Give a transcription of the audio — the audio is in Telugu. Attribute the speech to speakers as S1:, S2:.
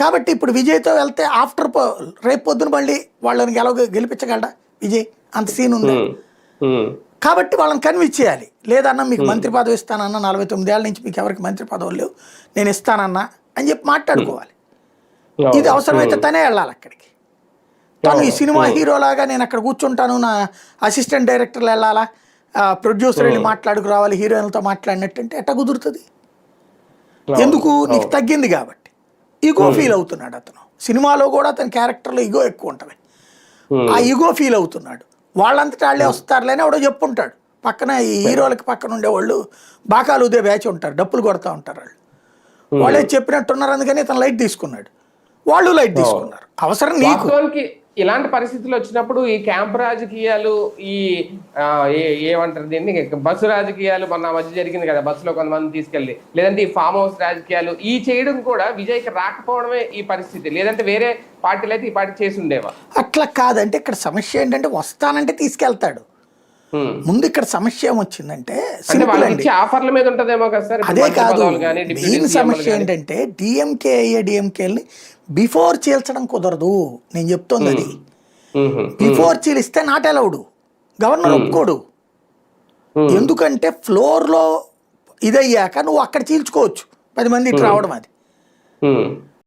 S1: కాబట్టి ఇప్పుడు విజయ్తో వెళ్తే రేపు పొద్దున మళ్ళీ వాళ్ళని గెలిపించగలడా విజయ్? అంత సీన్ ఉంది. కాబట్టి వాళ్ళని కన్విన్స్ చేయాలి. లేదన్నా మీకు మంత్రి పదవి ఇస్తానన్నా, 49 ఏళ్ళ నుంచి మీకు ఎవరికి మంత్రి పదవులు లేవు, నేను ఇస్తానన్నా అని చెప్పి మాట్లాడుకోవాలి. ఇది అవసరమైతే తనే వెళ్ళాలి అక్కడికి. తను ఈ సినిమా హీరోలాగా నేను అక్కడ కూర్చుంటాను, నా అసిస్టెంట్ డైరెక్టర్లు వెళ్ళాలా, ప్రొడ్యూసర్ వెళ్ళి మాట్లాడుకు రావాలి, హీరోయిన్లతో మాట్లాడినట్టు ఎట్ట కుదురుతుంది? ఎందుకు? నీకు తగ్గింది కాబట్టి ఈగో ఫీల్ అవుతున్నాడు అతను. సినిమాలో కూడా అతని క్యారెక్టర్లో ఈగో ఎక్కువ ఉంటుంది. ఆ ఈగో ఫీల్ అవుతున్నాడు. వాళ్ళంతటా వాళ్ళే వస్తారులేని ఎవడో చెప్పుంటాడు. పక్కన ఈ హీరోలకి పక్కన ఉండేవాళ్ళు బాకాలు ఉదే బ్యాచ్ ఉంటారు, డప్పులు కొడతా ఉంటారు. వాళ్ళే చెప్పినట్టున్నారు, అందుకని ఇతను లైట్ తీసుకున్నాడు, వాళ్ళు లైట్ తీసుకున్నారు. అవసరం నీకు.
S2: ఇలాంటి పరిస్థితులు వచ్చినప్పుడు ఈ క్యాంప్ రాజకీయాలు, ఈ ఏమంటారు దీన్ని, బస్సు రాజకీయాలు, మొన్న మధ్య జరిగింది కదా, బస్సులో కొంతమంది తీసుకెళ్ళి, లేదంటే ఈ ఫామ్ హౌస్ రాజకీయాలు, ఈ చేయడం కూడా విజయ్కి రాకపోవడమే ఈ పరిస్థితి. లేదంటే వేరే పార్టీలు అయితే ఈ పార్టీ చేసి ఉండేవా?
S1: అట్లా కాదంటే ఇక్కడ సమస్య ఏంటంటే వస్తానంటే తీసుకెళ్తాడు. ముందు ఇక్కడ సమస్య ఏమొచ్చిందంటే సింపుల్ అండి,
S2: ఆఫర్ల మీద ఉంటదేమో కదా సార్.
S1: అదే కాదు, మెయిన్ సమస్య ఏంటంటే డిఎంకేని బిఫోర్ చీల్చడం కుదరదు. నేను చెప్తోంది అది. బిఫోర్ చీలిస్తే నాట్ అలౌడ్, గవర్నర్ ఒప్పుకోడు. ఎందుకంటే ఫ్లోర్లో ఇదయ్యాక నువ్వు అక్కడ చీల్చుకోవచ్చు 10 మంది రావడం. అది